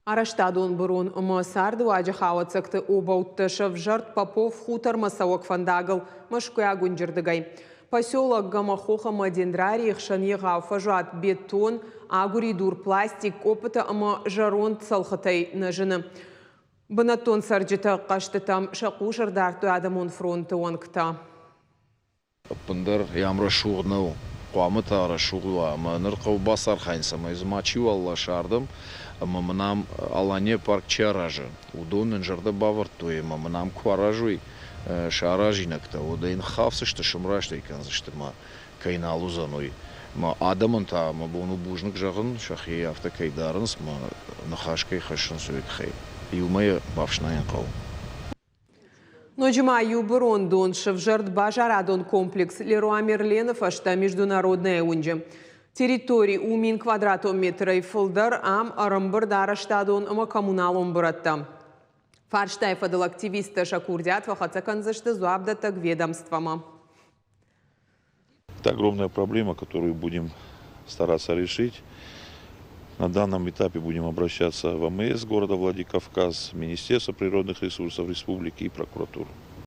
Араштадон бурун Масарду Аджахава цекты Обаутышев жертв Попов хутор Масаук Фандагл Машкуя Гунджердыгай. Поселок Гамахоха Мадендрари Ихшаньега фажат бетон, агуридур пластик опыта ама жарон цалхатай нажины. Банатон сарджита каштытам шаку жардарту адамон фронты онкта. Пындар ямра шуғнау, қуамыта ара шуғуа, нырқау басар хайнсама, измачи валла шардым, мамынам алане парк чаражы. Удонын жарды бавыртуе, мамынам кваражуй шаражинакта, удайн хавсышты шымрашты иканзышты ма кайналу заной. Ма адамын та, ма бону бужнық жағын, шахи автокайдарынс, ма нахашкай хашын суек хай. Илмай бавшнайын қау. Ноджима Юбурон Доншев жертв Бажарадон комплекс Леруа Мерленов ашта международная унджи. Территории у мин квадратом метра и фолдар ам арамбардар аштадон ама коммуналом братта. Фарштай фадал активиста Шакурдят вахацакан зашта зуабдата к ведомствам. Это огромная проблема, которую будем стараться решить. На данном этапе будем обращаться в МС города Владикавказ, Министерство природных ресурсов республики и прокуратуру.